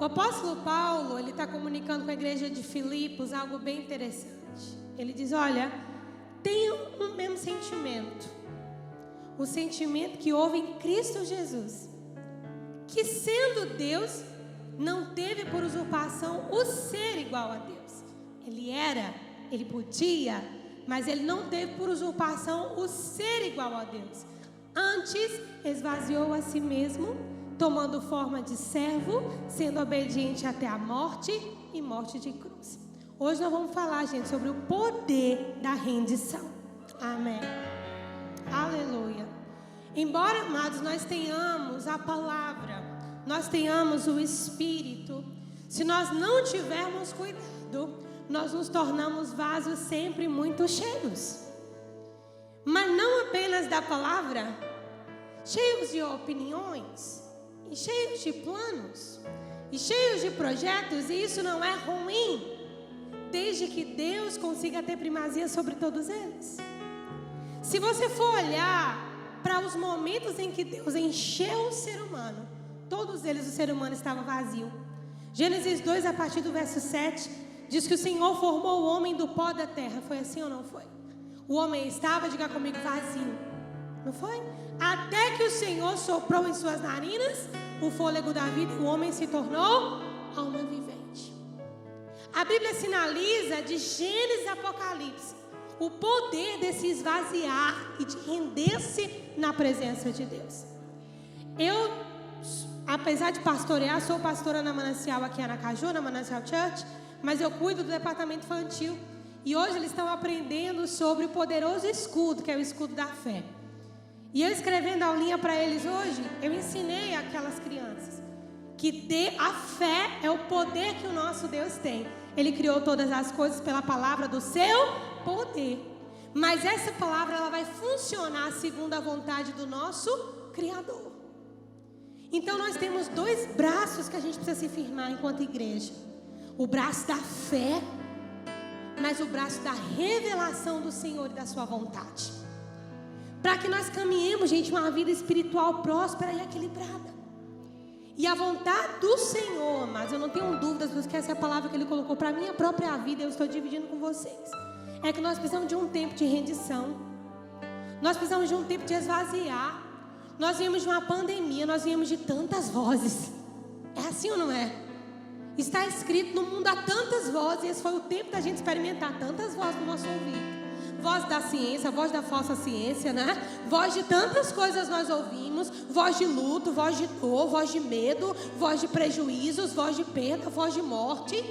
O apóstolo Paulo, ele está comunicando com a igreja de Filipos algo bem interessante. Ele diz, olha, tenham um mesmo sentimento. O sentimento que houve em Cristo Jesus. Que sendo Deus, não teve por usurpação o ser igual a Deus. Ele era, ele podia, mas ele não teve por usurpação o ser igual a Deus. Antes, esvaziou a si mesmo, tomando forma de servo, sendo obediente até a morte e morte de cruz. Hoje nós vamos falar, gente, sobre o poder da rendição. Amém. Aleluia. Embora, amados, nós tenhamos a palavra, nós tenhamos o Espírito, se nós não tivermos cuidado, nós nos tornamos vasos sempre muito cheios. Mas não apenas da palavra, cheios de opiniões, e cheios de planos, e cheios de projetos, e isso não é ruim, desde que Deus consiga ter primazia sobre todos eles. Se você for olhar para os momentos em que Deus encheu o ser humano, todos eles o ser humano estava vazio. Gênesis 2, a partir do verso 7, diz que o Senhor formou o homem do pó da terra. Foi assim ou não foi? O homem estava, diga comigo, vazio. Não foi? Até que o Senhor soprou em suas narinas o fôlego da vida e o homem se tornou alma vivente. A Bíblia sinaliza de Gênesis a Apocalipse o poder desse esvaziar e de render-se na presença de Deus. Eu, apesar de pastorear, sou pastora na Manancial aqui em Aracaju, na Manancial Church, mas eu cuido do departamento infantil. E hoje eles estão aprendendo sobre o poderoso escudo, que é o escudo da fé. E eu escrevendo a aulinha para eles hoje, eu ensinei aquelas crianças que a fé é o poder que o nosso Deus tem. Ele criou todas as coisas pela palavra do seu poder. Mas essa palavra ela vai funcionar segundo a vontade do nosso Criador. Então nós temos dois braços que a gente precisa se firmar enquanto igreja. O braço da fé, mas o braço da revelação do Senhor e da sua vontade. Para que nós caminhemos, gente, uma vida espiritual próspera e equilibrada. E a vontade do Senhor, mas eu não tenho dúvidas, porque essa é a palavra que Ele colocou para a minha própria vida, eu estou dividindo com vocês. É que nós precisamos de um tempo de rendição. Nós precisamos de um tempo de esvaziar. Nós viemos de uma pandemia, nós viemos de tantas vozes. É assim ou não é? Está escrito, no mundo há tantas vozes, e esse foi o tempo da gente experimentar tantas vozes no nosso ouvido. Voz da ciência, voz da falsa ciência, né? Voz de tantas coisas nós ouvimos. Voz de luto, voz de dor, voz de medo, voz de prejuízos, voz de perda, voz de morte.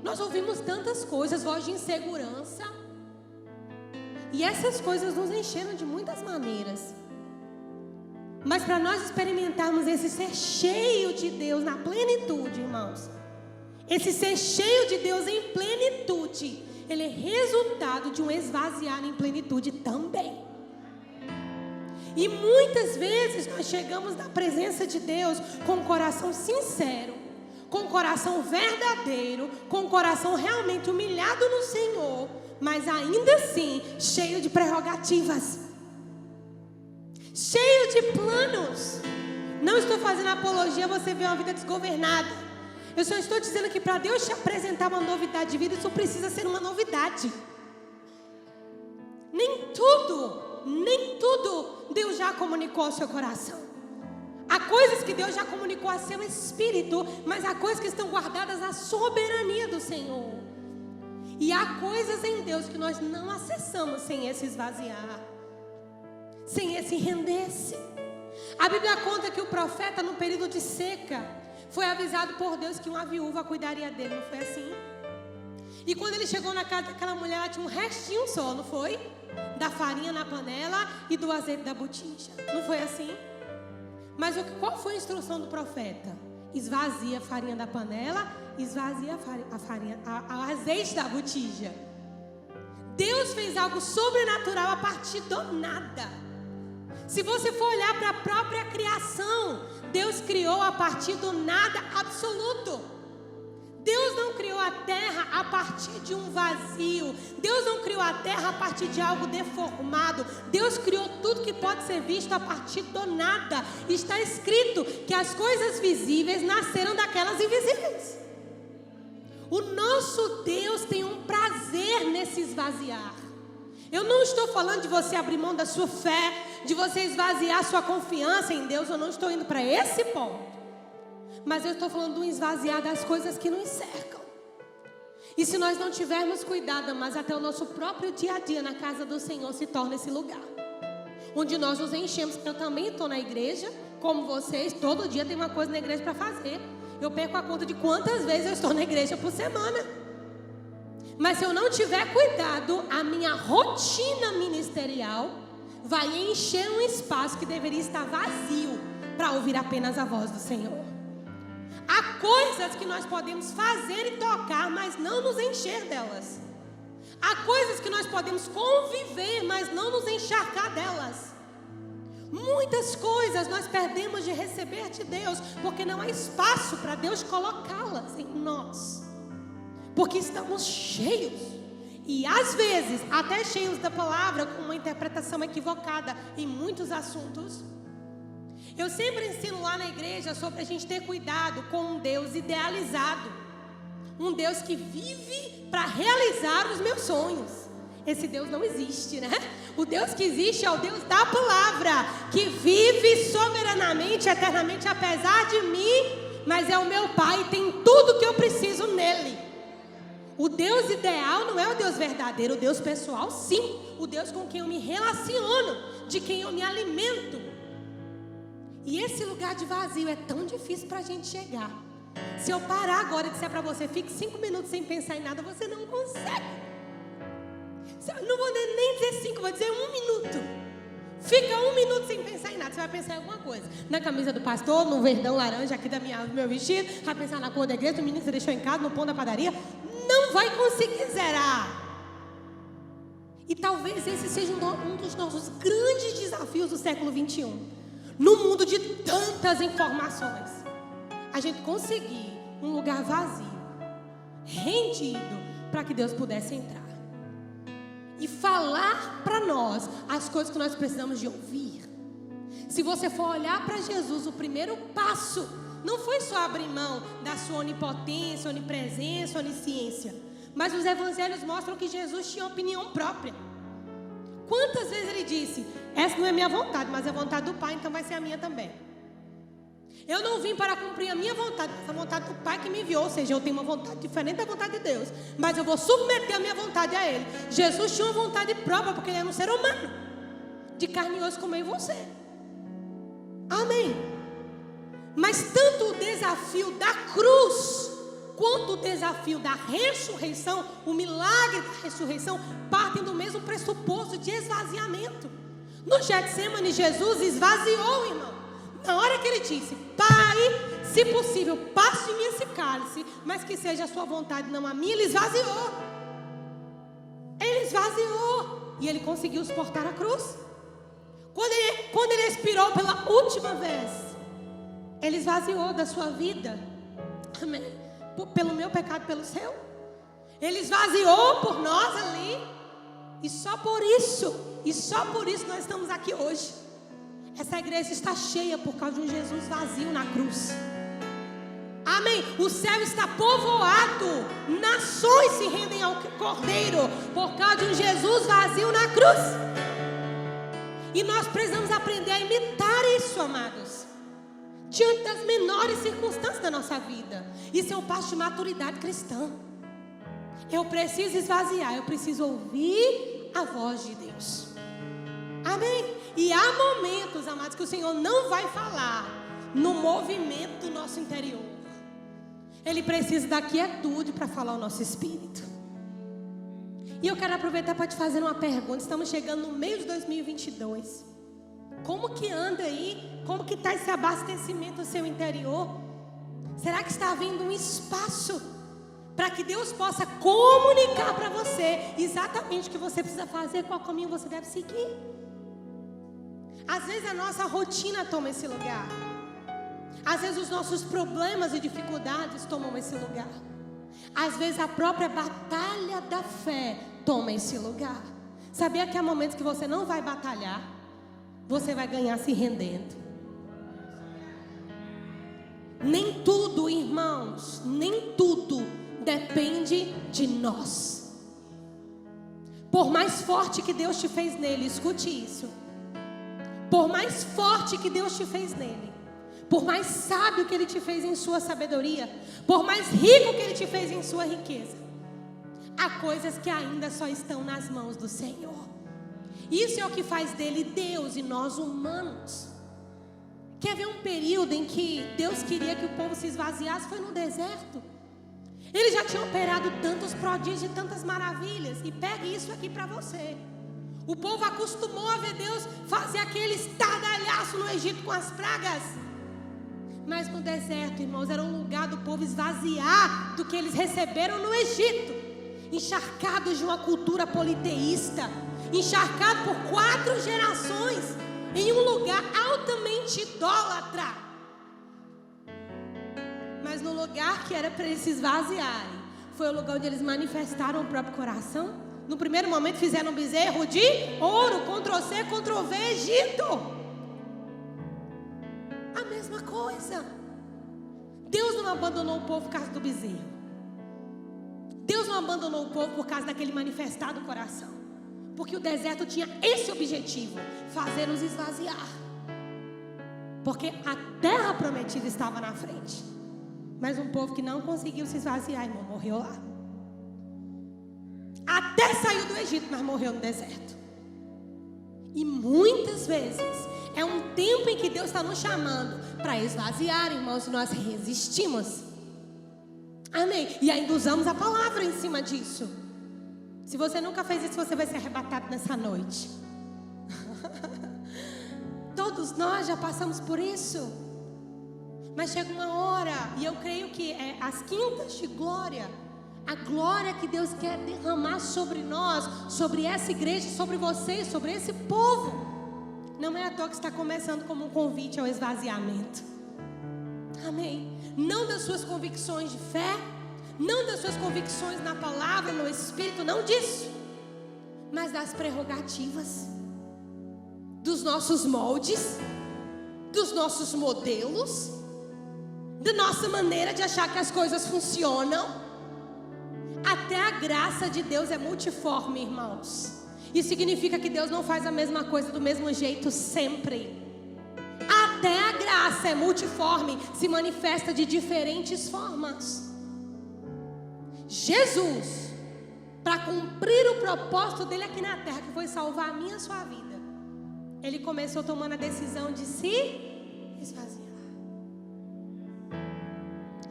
Nós ouvimos tantas coisas, voz de insegurança. E essas coisas nos encheram de muitas maneiras. Mas para nós experimentarmos esse ser cheio de Deus na plenitude, irmãos, esse ser cheio de Deus em plenitude, ele é resultado de um esvaziar em plenitude também. E muitas vezes nós chegamos na presença de Deus com o coração sincero, com o coração verdadeiro, com o coração realmente humilhado no Senhor, mas ainda assim cheio de prerrogativas, cheio de planos. Não estou fazendo apologia a você ver uma vida desgovernada. Eu só estou dizendo que para Deus te apresentar uma novidade de vida, isso precisa ser uma novidade. Nem tudo Deus já comunicou ao seu coração. Há coisas que Deus já comunicou a seu espírito, mas há coisas que estão guardadas na soberania do Senhor. E há coisas em Deus que nós não acessamos sem esse esvaziar, sem esse render-se. A Bíblia conta que o profeta, no período de seca, foi avisado por Deus que uma viúva cuidaria dele, não foi assim? E quando ele chegou na casa daquela mulher, ela tinha um restinho só, não foi? Da farinha na panela e do azeite da botija, não foi assim? Mas qual foi a instrução do profeta? Esvazia a farinha da panela, esvazia o azeite da botija. Deus fez algo sobrenatural a partir do nada. Se você for olhar para a própria criação, Deus criou a partir do nada absoluto. Deus não criou a terra a partir de um vazio. Deus não criou a terra a partir de algo deformado. Deus criou tudo que pode ser visto a partir do nada. Está escrito que as coisas visíveis nasceram daquelas invisíveis. O nosso Deus tem um prazer nesse esvaziar. Eu não estou falando de você abrir mão da sua fé, de você esvaziar sua confiança em Deus. Eu não estou indo para esse ponto. Mas eu estou falando do esvaziar das coisas que nos cercam. E se nós não tivermos cuidado, mas até o nosso próprio dia a dia na casa do Senhor se torna esse lugar onde nós nos enchemos. Eu também estou na igreja, como vocês, todo dia tem uma coisa na igreja para fazer. Eu perco a conta de quantas vezes eu estou na igreja por semana. Mas se eu não tiver cuidado, a minha rotina ministerial vai encher um espaço que deveria estar vazio para ouvir apenas a voz do Senhor. Há coisas que nós podemos fazer e tocar, mas não nos encher delas. Há coisas que nós podemos conviver, mas não nos encharcar delas. Muitas coisas nós perdemos de receber de Deus, porque não há espaço para Deus colocá-las em nós. Porque estamos cheios. E às vezes, até cheios da palavra, com uma interpretação equivocada em muitos assuntos. Eu sempre ensino lá na igreja sobre a gente ter cuidado com um Deus idealizado. Um Deus que vive para realizar os meus sonhos. Esse Deus não existe, né? O Deus que existe é o Deus da palavra, que vive soberanamente, eternamente, apesar de mim, mas é o meu Pai, tem tudo que eu preciso nele. O Deus ideal não é o Deus verdadeiro, o Deus pessoal sim, o Deus com quem eu me relaciono, de quem eu me alimento. E esse lugar de vazio é tão difícil para a gente chegar. Se eu parar agora e disser para você, fique 5 minutos sem pensar em nada, você não consegue. Eu não vou nem dizer 5, vou dizer 1 minuto. Fica 1 minuto sem pensar em nada, você vai pensar em alguma coisa. Na camisa do pastor, no verdão laranja aqui do meu vestido, vai pensar na cor da igreja, do menino que você deixou em casa, no pão da padaria. Não vai conseguir zerar. E talvez esse seja um dos nossos grandes desafios do século 21. No mundo de tantas informações, a gente conseguir um lugar vazio, rendido, para que Deus pudesse entrar e falar para nós as coisas que nós precisamos de ouvir. Se você for olhar para Jesus, o primeiro passo não foi só abrir mão da sua onipotência, onipresença, onisciência, mas os evangelhos mostram que Jesus tinha opinião própria. Quantas vezes ele disse, essa não é minha vontade, mas é a vontade do Pai, então vai ser a minha também. Eu não vim para cumprir a minha vontade, mas a vontade do Pai que me enviou. Ou seja, eu tenho uma vontade diferente da vontade de Deus, mas eu vou submeter a minha vontade a Ele. Jesus tinha uma vontade própria, porque Ele era um ser humano, de carne e osso como eu e você. Amém. Mas tanto o desafio da cruz, quanto o desafio da ressurreição, o milagre da ressurreição, partem do mesmo pressuposto de esvaziamento. No Getsemane, Jesus esvaziou, irmão. Na hora que ele disse, Pai, se possível, passe de mim esse cálice, mas que seja a sua vontade, não a minha, ele esvaziou. Ele esvaziou. E ele conseguiu suportar a cruz. Quando ele expirou pela última vez, ele esvaziou da sua vida. Amém. Pelo meu pecado, pelo seu. Ele esvaziou por nós ali. E só por isso nós estamos aqui hoje. Essa igreja está cheia por causa de um Jesus vazio na cruz. Amém. O céu está povoado. Nações se rendem ao Cordeiro por causa de um Jesus vazio na cruz. E nós precisamos aprender a imitar isso, amados, diante das menores circunstâncias da nossa vida. Isso é um passo de maturidade cristã. Eu preciso esvaziar, eu preciso ouvir a voz de Deus. Amém? E há momentos, amados, que o Senhor não vai falar no movimento do nosso interior. Ele precisa da quietude para falar o nosso espírito. E eu quero aproveitar para te fazer uma pergunta. Estamos chegando no meio de 2022. Como que anda aí? Como que está esse abastecimento do seu interior? Será que está havendo um espaço para que Deus possa comunicar para você exatamente o que você precisa fazer, qual caminho você deve seguir? Às vezes a nossa rotina toma esse lugar. Às vezes os nossos problemas e dificuldades tomam esse lugar. Às vezes a própria batalha da fé toma esse lugar. Sabia que há momentos que você não vai batalhar, você vai ganhar se rendendo. Nem tudo, irmãos, nem tudo depende de nós. Por mais forte que Deus te fez nele, escute isso. Por mais forte que Deus te fez nele, por mais sábio que Ele te fez em sua sabedoria, por mais rico que Ele te fez em sua riqueza, há coisas que ainda só estão nas mãos do Senhor. Isso é o que faz dele Deus e nós humanos. Quer ver um período em que Deus queria que o povo se esvaziasse? Foi no deserto. Ele já tinha operado tantos prodígios e tantas maravilhas. E pegue isso aqui para você. O povo acostumou a ver Deus fazer aquele estardalhaço no Egito com as pragas. Mas no deserto, irmãos, era um lugar do povo esvaziar do que eles receberam no Egito. Encharcados de uma cultura politeísta, encharcado por 4 gerações em um lugar altamente idólatra. Mas no lugar que era para eles se esvaziarem, foi o lugar onde eles manifestaram o próprio coração. No primeiro momento fizeram um bezerro de ouro, Ctrl+C, Ctrl+V, Egito. A mesma coisa. Deus não abandonou o povo por causa do bezerro. Deus não abandonou o povo por causa daquele manifestado coração. Porque o deserto tinha esse objetivo: fazer-os esvaziar. Porque a terra prometida estava na frente. Mas um povo que não conseguiu se esvaziar, irmão, morreu lá. Até saiu do Egito, mas morreu no deserto. E muitas vezes é um tempo em que Deus está nos chamando para esvaziar, irmãos, e nós resistimos. Amém? E ainda usamos a palavra em cima disso. Se você nunca fez isso, você vai ser arrebatado nessa noite. Todos nós já passamos por isso. Mas chega uma hora, e eu creio que é as quintas de glória, a glória que Deus quer derramar sobre nós, sobre essa igreja, sobre vocês, sobre esse povo. Não é à toa que está começando como um convite ao esvaziamento. Amém? Não das suas convicções de fé, não das suas convicções na palavra, no Espírito, não disso, mas das prerrogativas, dos nossos moldes, dos nossos modelos, da nossa maneira de achar que as coisas funcionam. Até a graça de Deus é multiforme, irmãos. Isso significa que Deus não faz a mesma coisa do mesmo jeito sempre. Até a graça é multiforme, se manifesta de diferentes formas. Jesus, para cumprir o propósito dele aqui na terra, que foi salvar a minha e a sua vida, ele começou tomando a decisão de se esvaziar.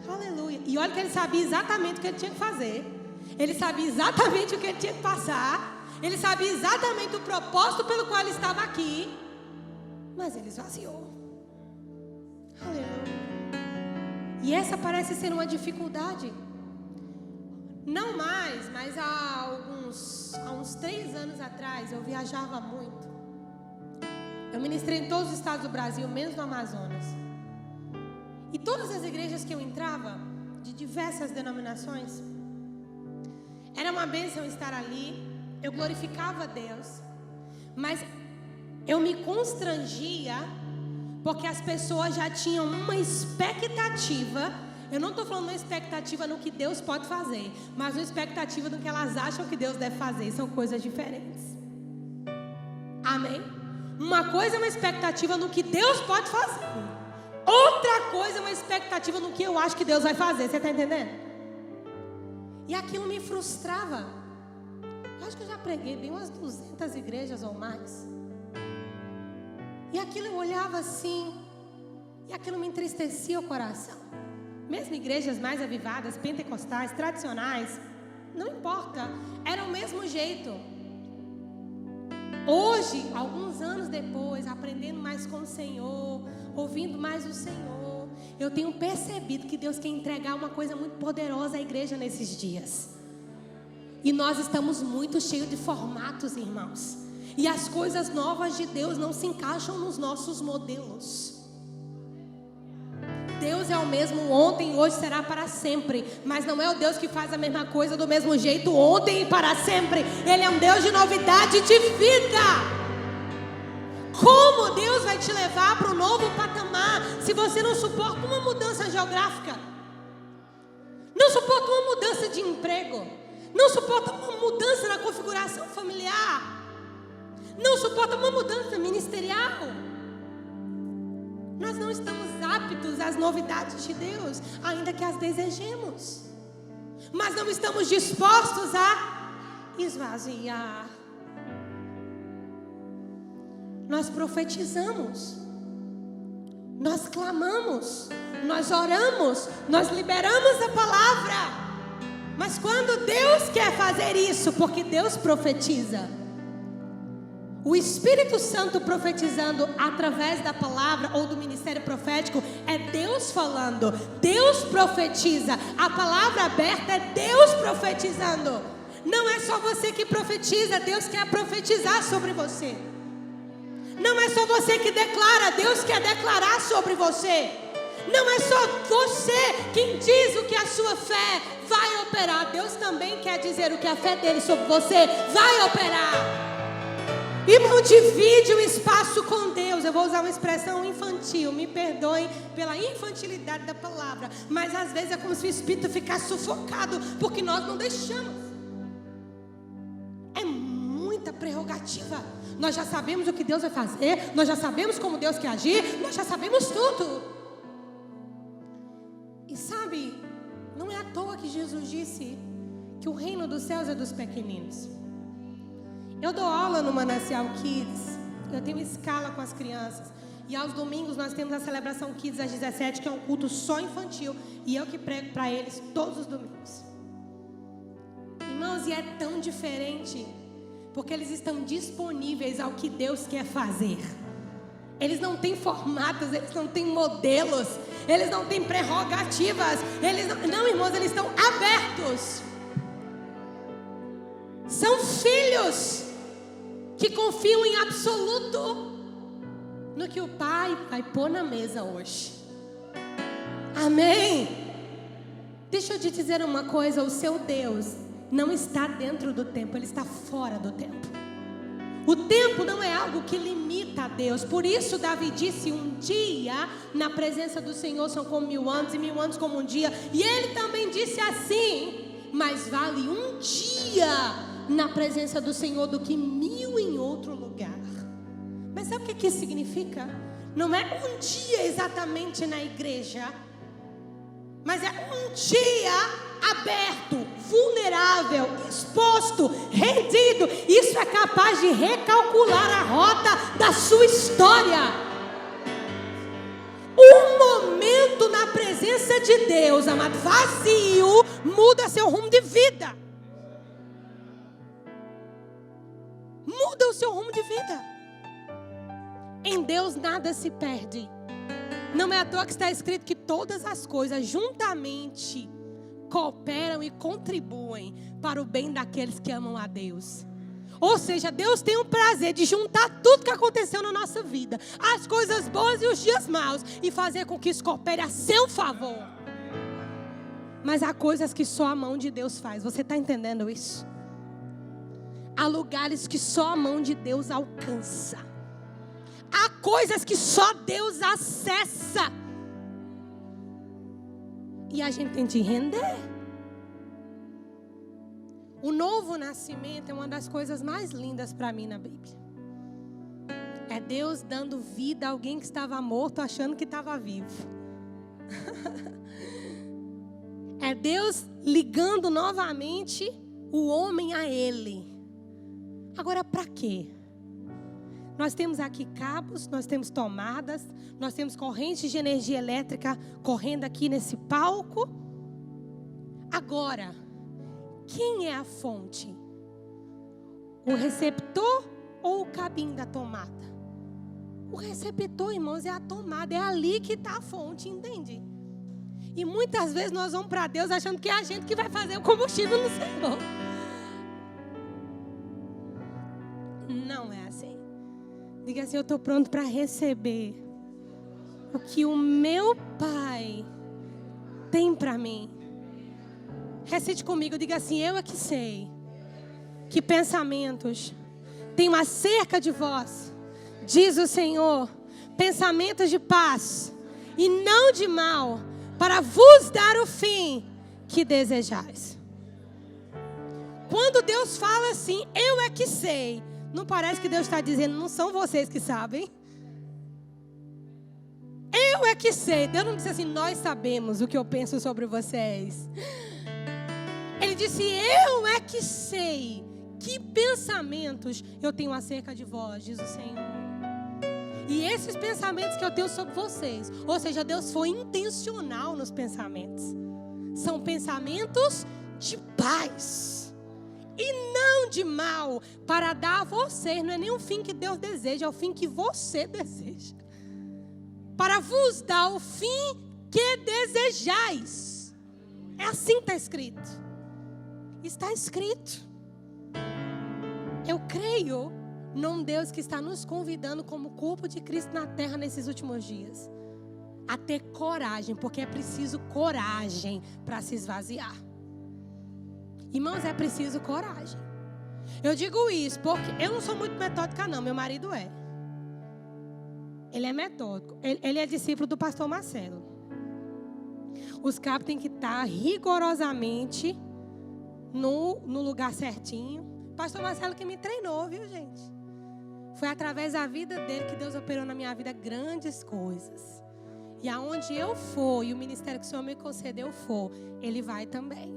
Aleluia. E olha que ele sabia exatamente o que ele tinha que fazer. Ele sabia exatamente o que ele tinha que passar. Ele sabia exatamente o propósito pelo qual ele estava aqui. Mas ele esvaziou. Aleluia. E essa parece ser uma dificuldade. Não mais, mas há uns 3 anos atrás eu viajava muito. Eu ministrei em todos os estados do Brasil, menos no Amazonas. E todas as igrejas que eu entrava, de diversas denominações, era uma bênção estar ali. Eu glorificava a Deus, mas eu me constrangia, porque as pessoas já tinham uma expectativa. Eu não estou falando uma expectativa no que Deus pode fazer, mas uma expectativa no que elas acham que Deus deve fazer. São coisas diferentes. Amém? Uma coisa é uma expectativa no que Deus pode fazer. Outra coisa é uma expectativa no que eu acho que Deus vai fazer. Você está entendendo? E aquilo me frustrava. Eu acho que eu já preguei bem umas 200 igrejas ou mais. E aquilo eu olhava assim, e aquilo me entristecia o coração. Mesmo igrejas mais avivadas, pentecostais, tradicionais, não importa, era o mesmo jeito. Hoje, alguns anos depois, aprendendo mais com o Senhor, ouvindo mais o Senhor, eu tenho percebido que Deus quer entregar uma coisa muito poderosa à igreja nesses dias. E nós estamos muito cheios de formatos, irmãos. E as coisas novas de Deus não se encaixam nos nossos modelos. Deus é o mesmo ontem e hoje será para sempre. Mas não é o Deus que faz a mesma coisa do mesmo jeito ontem e para sempre. Ele é um Deus de novidade de vida. Como Deus vai te levar para um novo patamar se você não suporta uma mudança geográfica? não suporta uma mudança de emprego, não suporta uma mudança na configuração familiar, não suporta uma mudança ministerial. Nós não estamos aptos às novidades de Deus, ainda que as desejemos, mas não estamos dispostos a esvaziar. Nós profetizamos, nós clamamos, nós oramos, nós liberamos a palavra. Mas quando Deus quer fazer isso, porque Deus profetiza, o Espírito Santo profetizando através da palavra ou do ministério profético, é Deus falando, Deus profetiza. A palavra aberta é Deus profetizando. Não é só você que profetiza, Deus quer profetizar sobre você. Não é só você que declara, Deus quer declarar sobre você. Não é só você quem diz o que a sua fé vai operar. Deus também quer dizer o que a fé dele sobre você vai operar. Irmão, divide o espaço com Deus. Eu vou usar uma expressão infantil, me perdoem pela infantilidade da palavra, mas às vezes é como se o Espírito ficasse sufocado, porque nós não deixamos. É muita prerrogativa. Nós já sabemos o que Deus vai fazer, nós já sabemos como Deus quer agir, nós já sabemos tudo. E sabe, não é à toa que Jesus disse que o reino dos céus é dos pequeninos. Eu dou aula no Manancial Kids, eu tenho escala com as crianças, e aos domingos nós temos a celebração Kids às 17, que é um culto só infantil, e eu que prego para eles todos os domingos. Irmãos, e é tão diferente, porque eles estão disponíveis ao que Deus quer fazer. Eles não têm formatos, eles não têm modelos, eles não têm prerrogativas, não, irmãos, eles estão abertos. São filhos que confiam em absoluto no que o Pai vai pôr na mesa hoje. Amém? Deixa eu te dizer uma coisa, o seu Deus não está dentro do tempo, ele está fora do tempo. O tempo não é algo que limita a Deus. Por isso Davi disse: um dia na presença do Senhor são como 1000 anos, e 1000 anos como um dia. E ele também disse assim: mais vale um dia na presença do Senhor do que 1000 em outro lugar. Mas sabe o que isso significa? Não é um dia exatamente na igreja, mas é um dia aberto, vulnerável, exposto, rendido. Isso é capaz de recalcular a rota da sua história. Um momento na presença de Deus, amado, vazio, muda seu rumo de vida. Muda o seu rumo de vida. Em Deus nada se perde. Não é à toa que está escrito que todas as coisas juntamente cooperam e contribuem para o bem daqueles que amam a Deus. Ou seja, Deus tem o prazer de juntar tudo que aconteceu na nossa vida, as coisas boas e os dias maus, e fazer com que isso coopere a seu favor. Mas há coisas que só a mão de Deus faz. Você está entendendo isso? Há lugares que só a mão de Deus alcança. Há coisas que só Deus acessa. E a gente tem que render. O novo nascimento é uma das coisas mais lindas para mim na Bíblia. É Deus dando vida a alguém que estava morto achando que estava vivo. É Deus ligando novamente o homem a Ele. Agora, para quê? Nós temos aqui cabos, nós temos tomadas, nós temos correntes de energia elétrica correndo aqui nesse palco. Agora, quem é a fonte? O receptor ou o cabinho da tomada? O receptor, irmãos, é a tomada, é ali que está a fonte, entende? E muitas vezes nós vamos para Deus achando que é a gente que vai fazer o combustível no Senhor. Não é assim. Diga assim: eu estou pronto para receber o que o meu Pai tem para mim. Recite comigo, diga assim: eu é que sei que pensamentos tenho acerca de vós, diz o Senhor, pensamentos de paz e não de mal, para vos dar o fim que desejais. Quando Deus fala assim, eu é que sei, não parece que Deus está dizendo, não são vocês que sabem? Eu é que sei. Deus não disse assim, nós sabemos o que eu penso sobre vocês. Ele disse, eu é que sei que pensamentos eu tenho acerca de vós, diz o Senhor. E esses pensamentos que eu tenho sobre vocês, ou seja, Deus foi intencional nos pensamentos. São pensamentos de paz e não de mal, para dar a vocês. Não é nem o fim que Deus deseja, é o fim que você deseja. Para vos dar o fim que desejais. É assim que está escrito. Está escrito. Eu creio num Deus que está nos convidando como corpo de Cristo na terra nesses últimos dias. A ter coragem, porque é preciso coragem para se esvaziar. Irmãos, é preciso coragem. Eu digo isso porque eu não sou muito metódica não, meu marido é. Ele é metódico, ele é discípulo do pastor Marcelo. Os cabos têm que estar rigorosamente no lugar certinho. Pastor Marcelo que me treinou, viu, gente? Foi através da vida dele que Deus operou na minha vida grandes coisas. E aonde eu for, e o ministério que o Senhor me concedeu for, Ele vai também.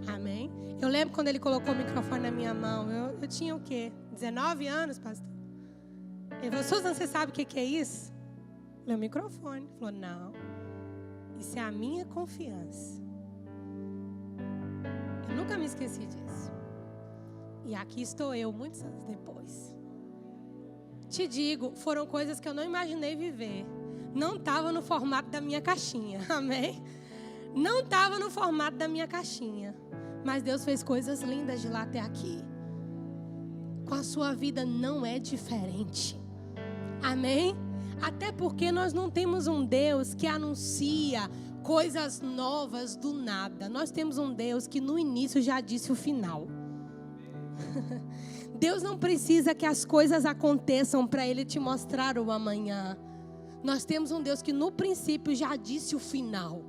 Amém? Eu lembro quando Ele colocou o microfone na minha mão, eu tinha o quê? 19 anos, pastor? Ele falou, Suzana, você sabe o que é isso? Meu microfone. Ele falou, não, isso é a minha confiança. Eu nunca me esqueci disso. E aqui estou eu, muitos anos depois. Te digo, foram coisas que eu não imaginei viver. Não estava no formato da minha caixinha, amém? Não estava no formato da minha caixinha. Mas Deus fez coisas lindas de lá até aqui. Com a sua vida não é diferente. Amém? Até porque nós não temos um Deus que anuncia coisas novas do nada. Nós temos um Deus que no início já disse o final. Deus não precisa que as coisas aconteçam para Ele te mostrar o amanhã. Nós temos um Deus que no princípio já disse o final.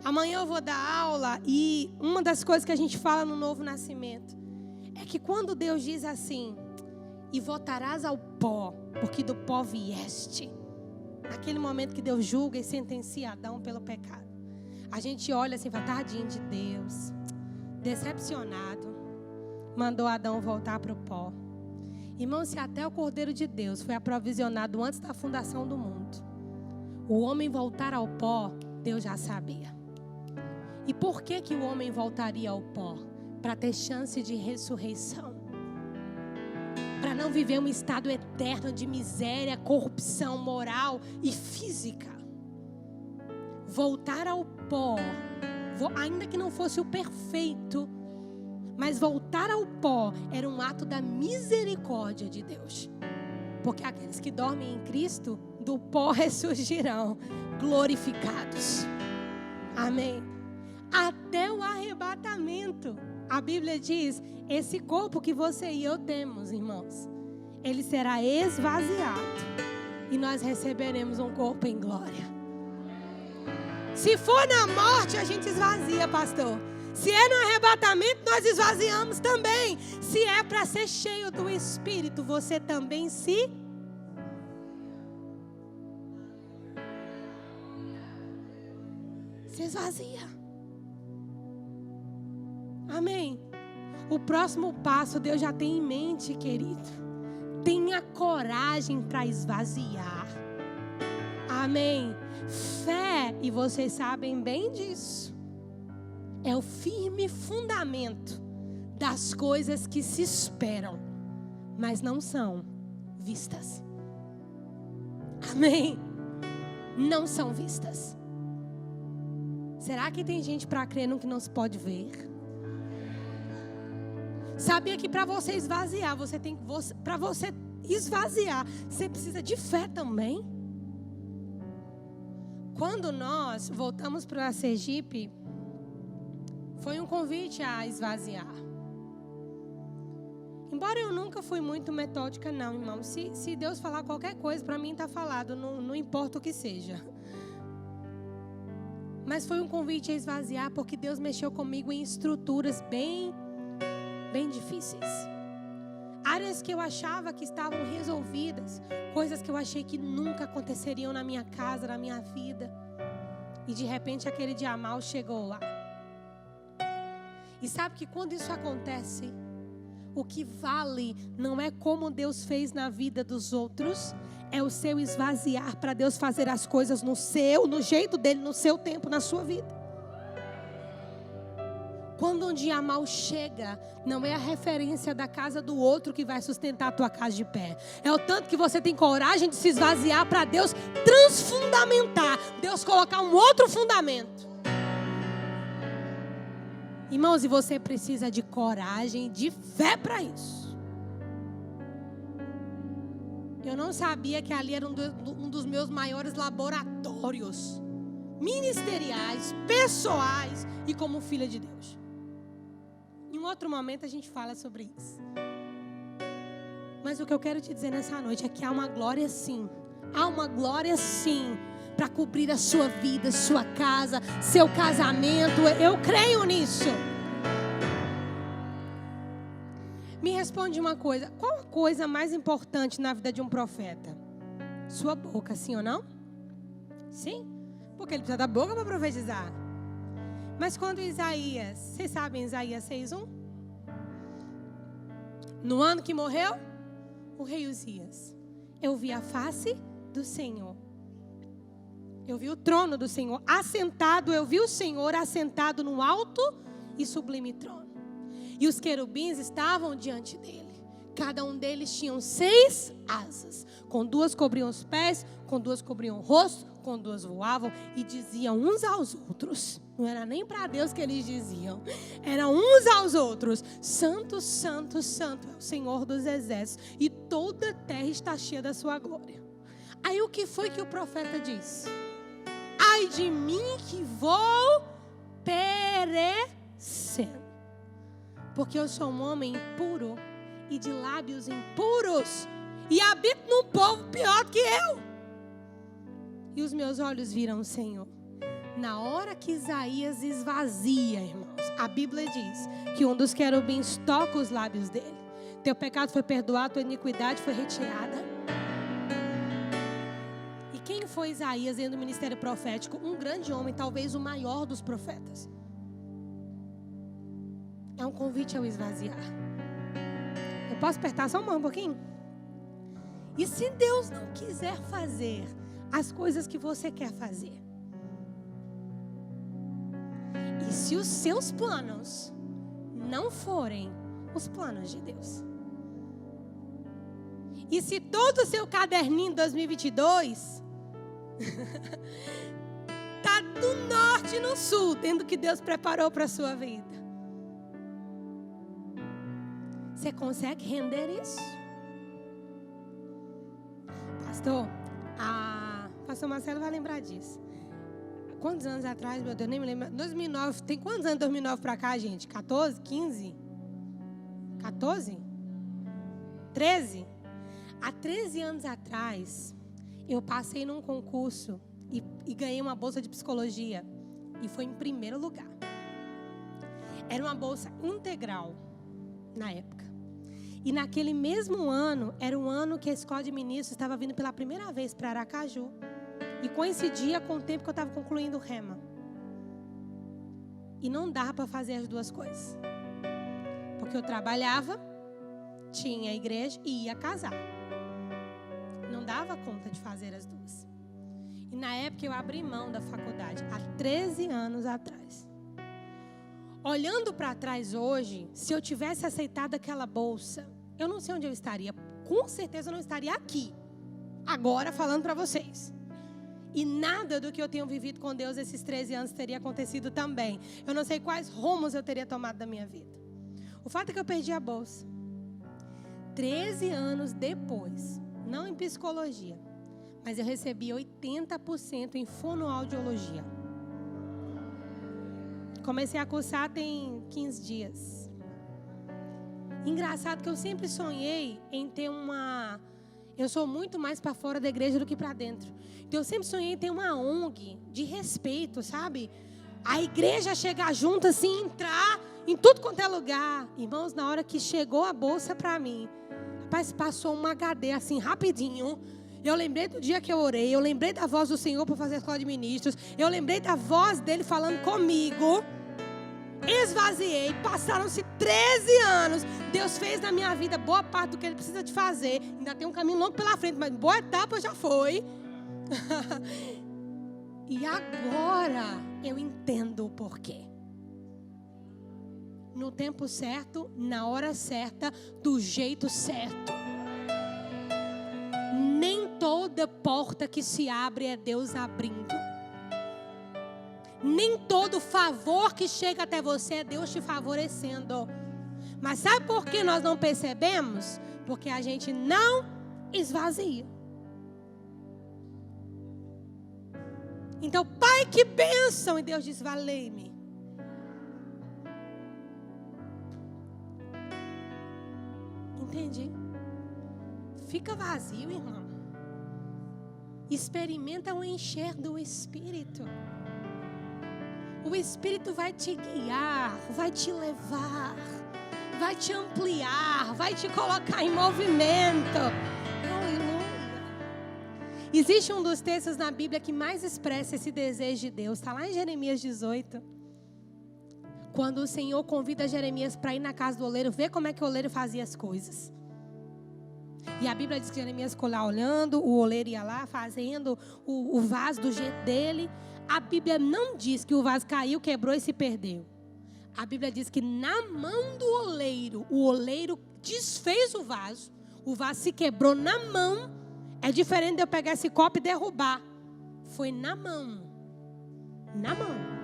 Amanhã eu vou dar aula e uma das coisas que a gente fala no Novo Nascimento é que quando Deus diz assim, e voltarás ao pó, porque do pó vieste. Naquele momento que Deus julga e sentencia Adão pelo pecado. A gente olha assim e fala, tadinho de Deus, decepcionado. Mandou Adão voltar para o pó. Irmão, se até o Cordeiro de Deus foi aprovisionado antes da fundação do mundo, o homem voltar ao pó, Deus já sabia. E por que o homem voltaria ao pó? Para ter chance de ressurreição. Para não viver um estado eterno de miséria, corrupção moral e física. Voltar ao pó, ainda que não fosse o perfeito, mas voltar ao pó era um ato da misericórdia de Deus. Porque aqueles que dormem em Cristo, do pó ressurgirão, glorificados. Amém? Até o arrebatamento. A Bíblia diz, esse corpo que você e eu temos, irmãos, ele será esvaziado. E nós receberemos um corpo em glória. Se for na morte, a gente esvazia, pastor. Se é no arrebatamento, nós esvaziamos também. Se é para ser cheio do Espírito, você também se esvazia. Amém. O próximo passo Deus já tem em mente, querido. Tenha coragem para esvaziar. Amém. Fé, e vocês sabem bem disso, é o firme fundamento das coisas que se esperam, mas não são vistas. Amém? Não são vistas. Será que tem gente para crer no que não se pode ver? Sabia que para você esvaziar, para você esvaziar, você precisa de fé também? Quando nós voltamos para Sergipe, foi um convite a esvaziar. Embora eu nunca fui muito metódica, não, irmão. Se Deus falar qualquer coisa, para mim está falado, não importa o que seja. Mas foi um convite a esvaziar, porque Deus mexeu comigo em estruturas bem difíceis. Áreas que eu achava que estavam resolvidas. Coisas que eu achei que nunca aconteceriam na minha casa, na minha vida. E de repente aquele dia mal chegou lá. E sabe que quando isso acontece, o que vale não é como Deus fez na vida dos outros, é o seu esvaziar para Deus fazer as coisas no jeito dele, no seu tempo, na sua vida. Quando um dia mal chega, não é a referência da casa do outro que vai sustentar a tua casa de pé. É o tanto que você tem coragem de se esvaziar para Deus transfundamentar, Deus colocar um outro fundamento. Irmãos, e você precisa de coragem, de fé para isso. Eu não sabia que ali era um dos meus maiores laboratórios ministeriais, pessoais e como filha de Deus. Em um outro momento a gente fala sobre isso. Mas o que eu quero te dizer nessa noite é que há uma glória sim. Há uma glória sim para cobrir a sua vida, sua casa, seu casamento. Eu creio nisso. Me responde uma coisa. Qual a coisa mais importante na vida de um profeta? Sua boca, sim ou não? Sim? Porque ele precisa da boca para profetizar. Mas quando Isaías, vocês sabem Isaías 6:1? No ano que morreu o rei Uzias, eu vi a face do Senhor. Eu vi o trono do Senhor assentado, eu vi o Senhor assentado no alto e sublime trono. E os querubins estavam diante dele. Cada um deles tinha 6 asas. Com 2 cobriam os pés, com 2 cobriam o rosto, com 2 voavam e diziam uns aos outros. Não era nem para Deus que eles diziam. Eram uns aos outros. Santo, santo, santo é o Senhor dos exércitos. E toda a terra está cheia da sua glória. Aí o que foi que o profeta disse? Ai de mim que vou perecendo. Porque eu sou um homem impuro e de lábios impuros. E habito num povo pior do que eu. E os meus olhos viram o Senhor. Na hora que Isaías esvazia, irmãos, a Bíblia diz que um dos querubins toca os lábios dele. Teu pecado foi perdoado, tua iniquidade foi retirada. E quem foi Isaías dentro do ministério profético? Um grande homem, talvez o maior dos profetas. É um convite ao esvaziar. Eu posso apertar só um pouquinho? E se Deus não quiser fazer as coisas que você quer fazer? E se os seus planos não forem os planos de Deus? E se todo o seu caderninho 2022 está do norte no sul, tendo o que Deus preparou para a sua vida? Você consegue render isso? Pastor Marcelo vai lembrar disso. Quantos anos atrás, meu Deus, nem me lembro. 2009, tem quantos anos de 2009 para cá, gente? 14, 15? 14? 13? Há 13 anos atrás, eu passei num concurso e ganhei uma bolsa de psicologia. E foi em primeiro lugar. Era uma bolsa integral na época. E naquele mesmo ano, era um ano que a escola de ministros estava vindo pela primeira vez para Aracaju. E coincidia com o tempo que eu estava concluindo o Rema. E não dava para fazer as duas coisas. Porque eu trabalhava, tinha a igreja e ia casar. Não dava conta de fazer as duas. E na época eu abri mão da faculdade, há 13 anos atrás. Olhando para trás hoje, se eu tivesse aceitado aquela bolsa, eu não sei onde eu estaria. Com certeza eu não estaria aqui, agora falando para vocês. E nada do que eu tenho vivido com Deus esses 13 anos teria acontecido também. Eu não sei quais rumos eu teria tomado da minha vida. O fato é que eu perdi a bolsa. 13 anos depois, não em psicologia, mas eu recebi 80% em fonoaudiologia. Comecei a cursar tem 15 dias. Engraçado que eu sempre sonhei em ter Eu sou muito mais para fora da igreja do que para dentro. Então eu sempre sonhei em ter uma ONG de respeito, sabe? A igreja chegar junto assim, entrar em tudo quanto é lugar. Irmãos, na hora que chegou a bolsa para mim, rapaz, passou um HD assim rapidinho. Eu lembrei do dia que eu orei, eu lembrei da voz do Senhor para fazer a escola de ministros, eu lembrei da voz dele falando comigo. Esvaziei, passaram-se 13 anos. Deus fez na minha vida boa parte do que Ele precisa de fazer. Ainda tem um caminho longo pela frente, mas boa etapa já foi. E agora eu entendo o porquê. No tempo certo, na hora certa, do jeito certo. Nem toda porta que se abre é Deus abrindo. Nem todo favor que chega até você é Deus te favorecendo. Mas sabe por que nós não percebemos? Porque a gente não esvazia. Então, Pai, que bênção! E Deus diz, valei-me. Entendi. Fica vazio, irmão. Experimenta o encher do Espírito. O Espírito vai te guiar, vai te levar, vai te ampliar, vai te colocar em movimento. Aleluia. Existe um dos textos na Bíblia que mais expressa esse desejo de Deus. Está lá em Jeremias 18. Quando o Senhor convida Jeremias para ir na casa do oleiro, ver como é que o oleiro fazia as coisas. E a Bíblia diz que Jeremias ficou lá olhando, o oleiro ia lá fazendo o vaso do jeito dele. A Bíblia não diz que o vaso caiu, quebrou e se perdeu. A Bíblia diz que na mão do oleiro, o oleiro desfez o vaso se quebrou na mão. É diferente de eu pegar esse copo e derrubar. Foi na mão. Na mão.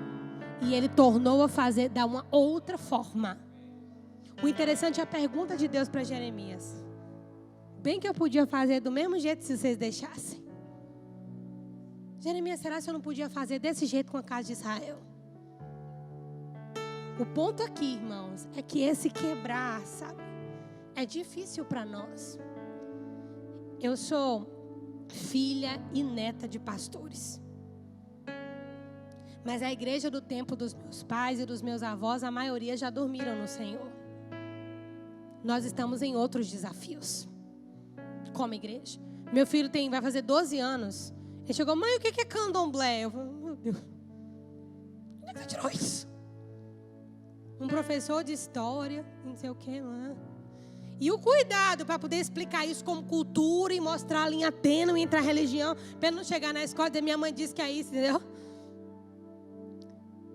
E ele tornou a fazer, dar uma outra forma. O interessante é a pergunta de Deus para Jeremias. Bem que eu podia fazer do mesmo jeito se vocês deixassem. Jeremias, será que eu não podia fazer desse jeito com a casa de Israel? O ponto aqui, irmãos, é que esse quebrar, sabe, é difícil para nós. Eu sou filha e neta de pastores. Mas a igreja do tempo dos meus pais e dos meus avós, a maioria já dormiram no Senhor. Nós estamos em outros desafios, como igreja. Meu filho vai fazer 12 anos. Ele chegou, mãe, o que é candomblé? Eu falei, meu Deus, onde é que você tirou isso? Um professor de história, não sei o que, não. E o cuidado para poder explicar isso como cultura e mostrar a linha tênue entre a religião, para ele não chegar na escola e dizer, minha mãe disse que é isso, entendeu?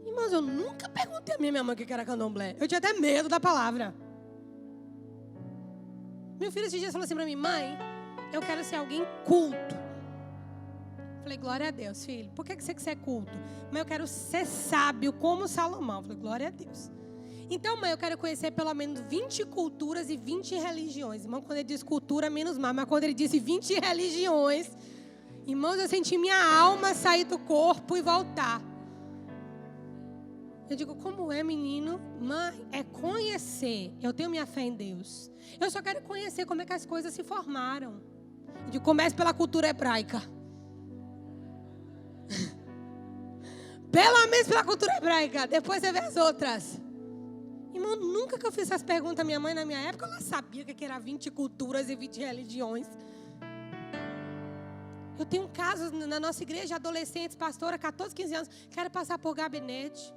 Irmãos, eu nunca perguntei a minha mãe o que era candomblé. Eu tinha até medo da palavra. Meu filho esses dias falou assim para mim, mãe, eu quero ser alguém culto. Falei, glória a Deus, filho. Por que você quer ser culto? Mãe, eu quero ser sábio como Salomão. Falei, glória a Deus. Então, mãe, eu quero conhecer pelo menos 20 culturas e 20 religiões. Irmão, quando ele diz cultura, menos mal. Mas quando ele disse 20 religiões, irmãos, eu senti minha alma sair do corpo e voltar. Eu digo, como é, menino? Mãe, é conhecer. Eu tenho minha fé em Deus. Eu só quero conhecer como é que as coisas se formaram. Eu digo, comece pela cultura hebraica. Pelo menos pela cultura hebraica. Depois você vê as outras. Irmão, nunca que eu fiz essas perguntas à minha mãe na minha época, ela sabia que era 20 culturas e 20 religiões. Eu tenho casos na nossa igreja, adolescentes, pastora, 14, 15 anos, quero passar por gabinete.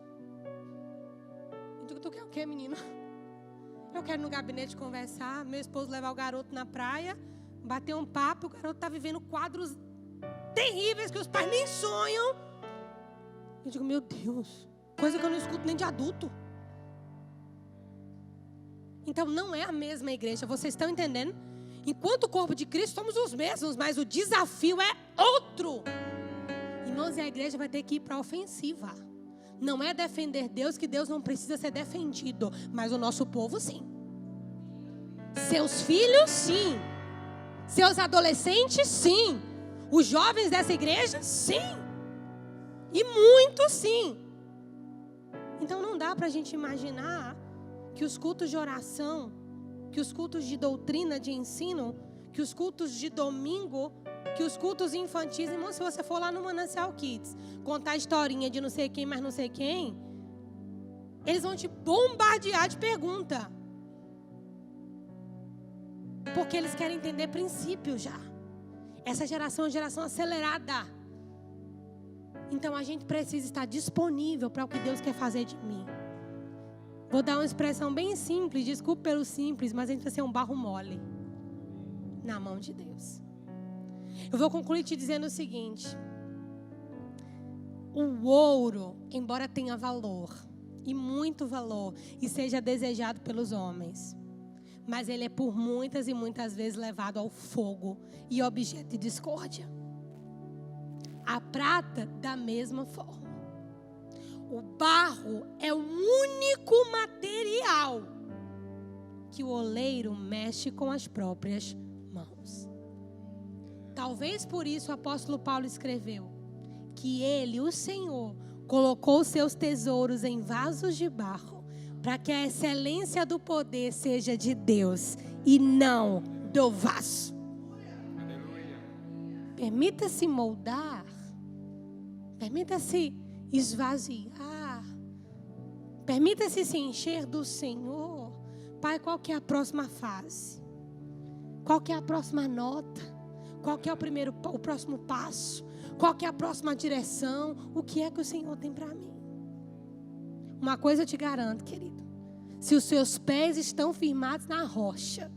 Eu digo, tu quer o quê, menino? Eu quero ir no gabinete conversar, meu esposo levar o garoto na praia, bater um papo, o garoto está vivendo quadros terríveis que os pais nem sonham. Eu digo, meu Deus, coisa que eu não escuto nem de adulto. Então não é a mesma igreja, vocês estão entendendo? Enquanto o corpo de Cristo somos os mesmos, mas o desafio é outro. Irmãos, e a igreja vai ter que ir para a ofensiva. Não é defender Deus, que Deus não precisa ser defendido, mas o nosso povo sim. Seus filhos sim. Seus adolescentes sim. Os jovens dessa igreja sim. E muitos sim. Então não dá para a gente imaginar que os cultos de oração, que os cultos de doutrina, de ensino, que os cultos de domingo, que os cultos infantis, irmão, se você for lá no Manancial Kids, contar a historinha de não sei quem, mas não sei quem, eles vão te bombardear de pergunta. Porque eles querem entender princípios já. Essa geração é uma geração acelerada. Então a gente precisa estar disponível para o que Deus quer fazer de mim. Vou dar uma expressão bem simples, desculpe pelo simples, mas a gente precisa ser um barro mole na mão de Deus. Eu vou concluir te dizendo o seguinte: o ouro, embora tenha valor, e muito valor, e seja desejado pelos homens, mas ele é por muitas e muitas vezes levado ao fogo e objeto de discórdia. A prata, da mesma forma. O barro é o único material que o oleiro mexe com as próprias mãos. Talvez por isso o apóstolo Paulo escreveu que ele, o Senhor, colocou seus tesouros em vasos de barro, para que a excelência do poder seja de Deus e não do vaso. Permita-se moldar, permita-se esvaziar, permita-se se encher do Senhor. Pai, qual que é a próxima fase? Qual que é a próxima nota? Qual que é o próximo passo? Qual que é a próxima direção? O que é que o Senhor tem para mim? Uma coisa eu te garanto, querido: se os seus pés estão firmados na rocha,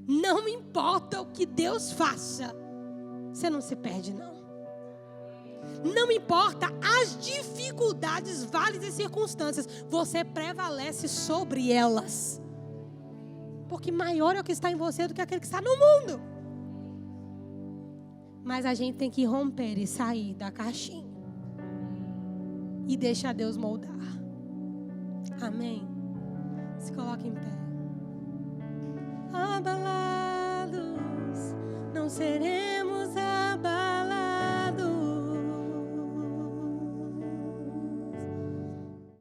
não importa o que Deus faça, você não se perde, não. Não importa as dificuldades, vales e circunstâncias, você prevalece sobre elas. Porque maior é o que está em você do que aquele que está no mundo. Mas a gente tem que romper e sair da caixinha e deixar Deus moldar. Amém? Se coloque em pé. Abalados, não seremos